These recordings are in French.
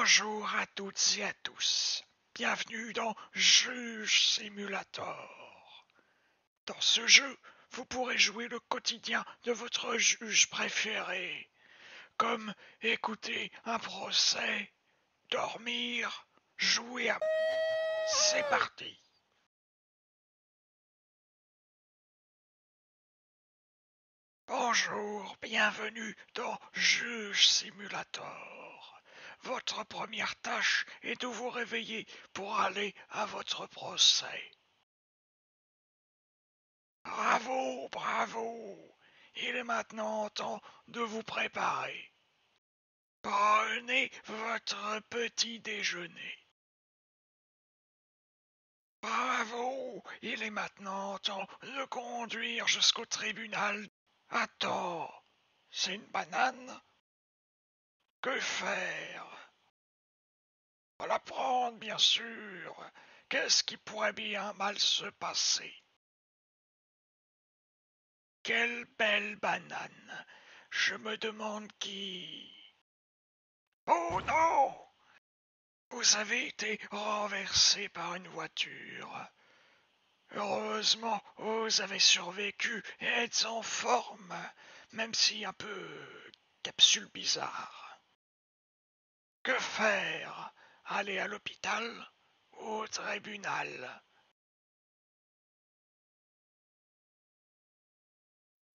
Bonjour à toutes et à tous. Bienvenue dans Juge Simulator. Dans ce jeu, vous pourrez jouer le quotidien de votre juge préféré, comme écouter un procès, dormir, jouer à... C'est parti. Bonjour, bienvenue dans Juge Simulator. Votre première tâche est de vous réveiller pour aller à votre procès. Bravo, bravo. Il est maintenant temps de vous préparer. Prenez votre petit déjeuner. Bravo, il est maintenant temps de conduire jusqu'au tribunal. Attends, c'est une banane? Que faire? Faut la prendre, bien sûr. Qu'est-ce qui pourrait bien mal se passer? Quelle belle banane. Je me demande qui... Oh non! Vous avez été renversé par une voiture. Heureusement, vous avez survécu et êtes en forme, même si un peu capsule bizarre. Que faire? Aller à l'hôpital ou au tribunal?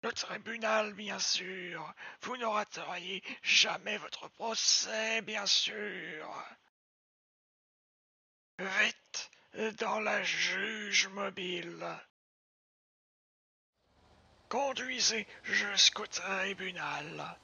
Le tribunal, bien sûr. Vous ne rateriez jamais votre procès, bien sûr. Vite, dans la juge mobile. Conduisez jusqu'au tribunal.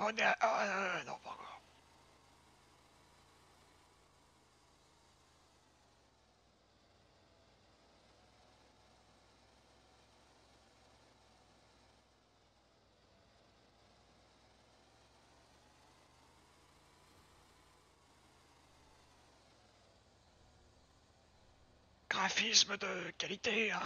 On est non, pas encore. Graphisme de qualité, hein.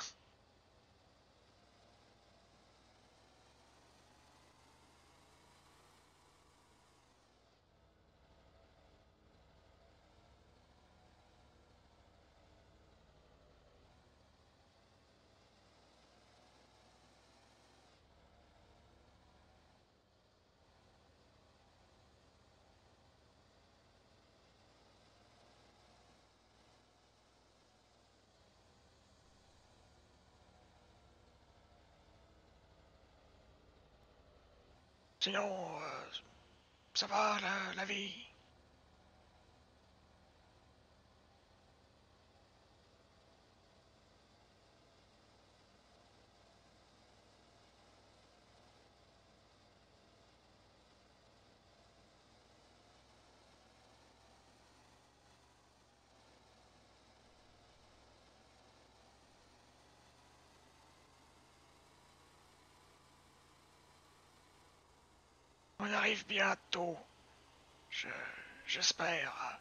Sinon, ça va la vie? On arrive bientôt. Je, j'espère.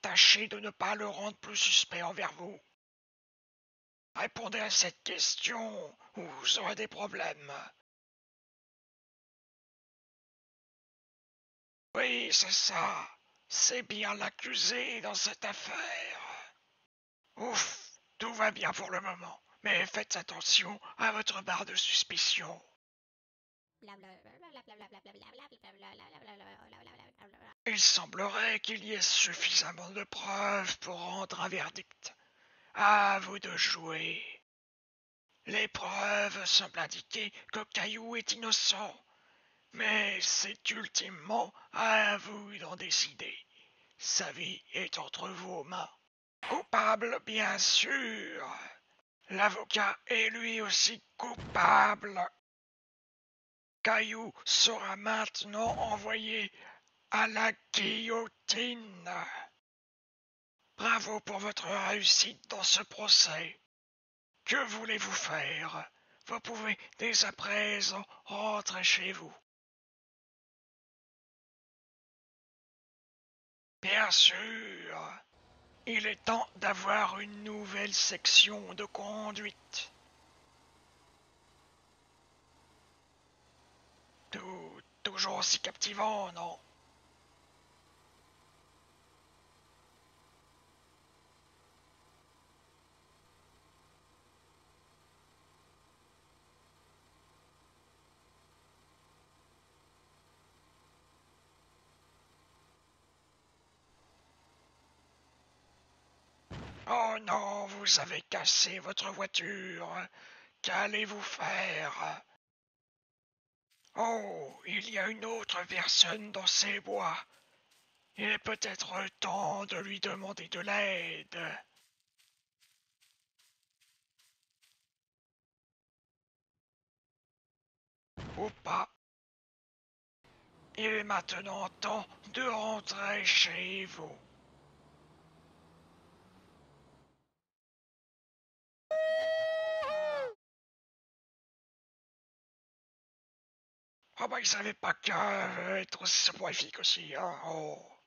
tâchez de ne pas le rendre plus suspect envers vous. Répondez à cette question ou vous aurez des problèmes. Oui, c'est ça. C'est bien l'accusé dans cette affaire. Ouf, tout va bien pour le moment. Mais faites attention à votre barre de suspicion. Il semblerait qu'il y ait suffisamment de preuves pour rendre un verdict. À vous de jouer. Les preuves semblent indiquer que Caillou est innocent. Mais c'est ultimement à vous d'en décider. Sa vie est entre vos mains. Coupable, bien sûr. L'avocat est lui aussi coupable. Caillou sera maintenant envoyé à la guillotine. Bravo pour votre réussite dans ce procès. Que voulez-vous faire? Vous pouvez dès à présent rentrer chez vous. Bien sûr, il est temps d'avoir une nouvelle section de conduite. Toujours aussi captivant, non? Oh non, vous avez cassé votre voiture. Qu'allez-vous faire? Oh, il y a une autre personne dans ces bois. Il est peut-être temps de lui demander de l'aide. Ou pas. Il est maintenant temps de rentrer chez vous. Oh bah, il savait pas qu'être aussi soporifique aussi, hein. Oh.